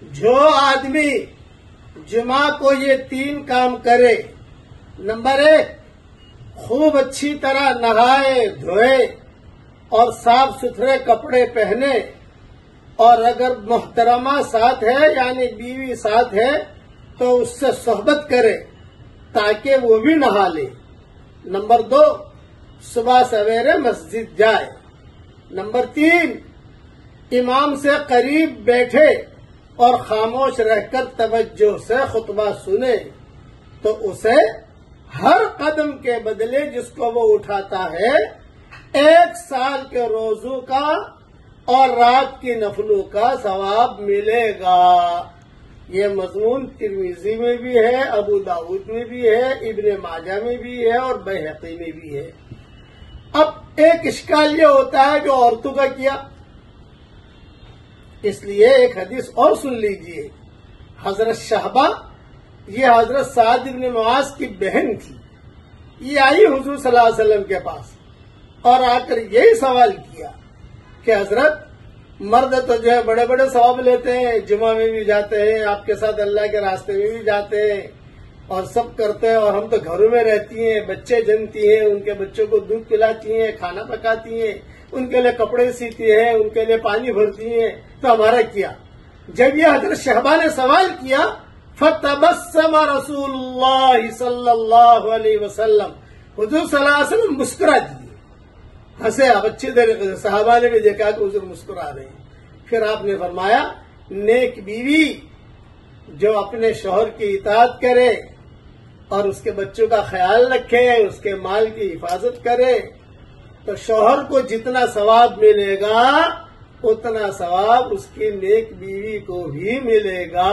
جو آدمی جمعہ کو یہ 3 کام کرے، نمبر 1 خوب اچھی طرح نہائے دھوئے اور صاف ستھرے کپڑے پہنے، اور اگر محترمہ ساتھ ہے یعنی بیوی ساتھ ہے تو اس سے صحبت کرے تاکہ وہ بھی نہا لے۔ نمبر 2 صبح سویرے مسجد جائے۔ نمبر 3 امام سے قریب بیٹھے اور خاموش رہ کر توجہ سے خطبہ سنے تو اسے ہر قدم کے بدلے جس کو وہ اٹھاتا ہے 1 سال کے روزوں کا اور رات کی نفلوں کا ثواب ملے گا۔ یہ مضمون ترمذی میں بھی ہے، ابو داؤد میں بھی ہے، ابن ماجہ میں بھی ہے اور بیہقی میں بھی ہے۔ اب ایک اشکال یہ ہوتا ہے جو عورتوں کا کیا، اس لیے ایک حدیث اور سن لیجئے۔ حضرت شہبہ، یہ حضرت سعد بن معاذ کی بہن تھی، یہ آئی حضور صلی اللہ علیہ وسلم کے پاس اور آ کر یہی سوال کیا کہ حضرت مرد تو جو ہے بڑے بڑے ثواب لیتے ہیں، جمعہ میں بھی جاتے ہیں، آپ کے ساتھ اللہ کے راستے میں بھی جاتے ہیں اور سب کرتے ہیں، اور ہم تو گھروں میں رہتی ہیں، بچے جنتی ہیں، ان کے بچوں کو دودھ پلاتی ہیں، کھانا پکاتی ہیں، ان کے لیے کپڑے سیتی ہیں، ان کے لیے پانی بھرتی ہیں، تو ہمارا کیا؟ جب یہ حضرت شہبہ نے سوال کیا فتبسم رسول اللہ صلی اللہ علیہ وسلم، حضور صلی اللہ علیہ وسلم مسکرا دیے، ہنسے۔ اب اچھی طریقے سے صحابہ نے بھی دیکھا کہ حضور مسکرا رہے ہیں۔ پھر آپ نے فرمایا نیک بیوی جو اپنے شوہر کی اطاعت کرے اور اس کے بچوں کا خیال رکھے، اس کے مال کی حفاظت کرے تو شوہر کو جتنا ثواب ملے گا اتنا ثواب اس کی نیک بیوی کو بھی ملے گا۔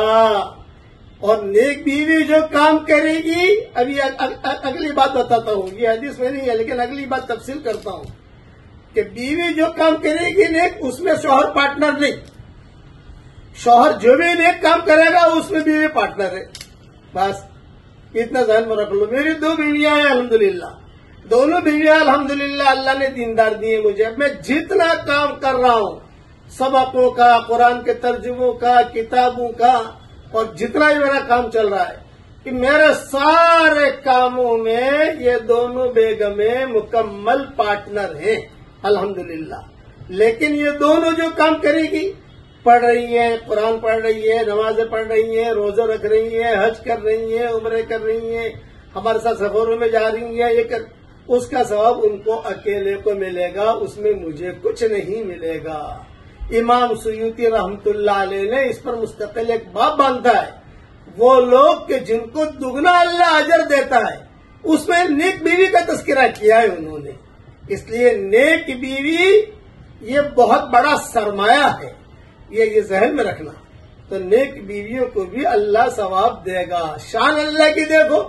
اور نیک بیوی جو کام کرے گی، ابھی اگلی بات بتاتا ہوں، یہ حدیث میں نہیں ہے لیکن اگلی بات تفصیل کرتا ہوں کہ بیوی جو کام کرے گی نیک، اس میں شوہر پارٹنر نہیں، شوہر جو بھی نیک کام کرے گا اس میں بیوی پارٹنر ہے۔ بس اتنا ذہن میں رکھ لو۔ میری 2 بیویاں ہیں الحمدللہ، دونوں بیویاں الحمدللہ اللہ نے دیندار دیے مجھے۔ میں جتنا کام کر رہا ہوں سبقوں کا، قرآن کے ترجموں کا، کتابوں کا، اور جتنا ہی میرا کام چل رہا ہے کہ میرے سارے کاموں میں یہ دونوں بیگمیں مکمل پارٹنر ہیں الحمدللہ۔ لیکن یہ دونوں جو کام کرے گی، پڑھ رہی ہیں، قرآن پڑھ رہی ہے، نمازیں پڑھ رہی ہیں، روزہ رکھ رہی ہیں، حج کر رہی ہیں، عمرے کر رہی ہیں، ہمارے ساتھ سفروں میں جا رہی ہیں، اس کا ثواب ان کو اکیلے کو ملے گا، اس میں مجھے کچھ نہیں ملے گا۔ امام سیوطی رحمت اللہ علیہ نے اس پر مستقل ایک باب باندھا ہے، وہ لوگ کہ جن کو دگنا اللہ اجر دیتا ہے، اس میں نیک بیوی کا تذکرہ کیا ہے انہوں نے۔ اس لیے نیک بیوی یہ بہت بڑا سرمایہ ہے، یہ ذہن میں رکھنا۔ تو نیک بیویوں کو بھی اللہ ثواب دے گا۔ شان اللہ کی دیکھو،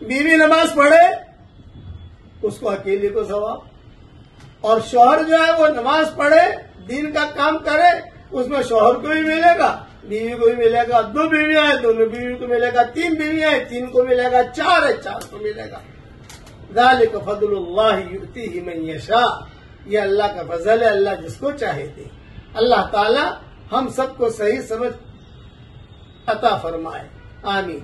بیوی نماز پڑھے اس کو اکیلے کو ثواب، اور شوہر جو ہے وہ نماز پڑھے، دین کا کام کرے، اس میں شوہر کو بھی ملے گا، بیوی کو بھی ملے گا۔ 2 بیویاں ہیں، دونوں بیوی کو ملے گا۔ 3 بیویاں ہیں، 3 کو ملے گا۔ 4 ہے، 4 کو ملے گا۔ ذالک فضل اللہ یؤتیہ من یشاء، یہ اللہ کا فضل ہے، اللہ جس کو چاہے دے۔ اللہ تعالی ہم سب کو صحیح سمجھ عطا فرمائے، آمین۔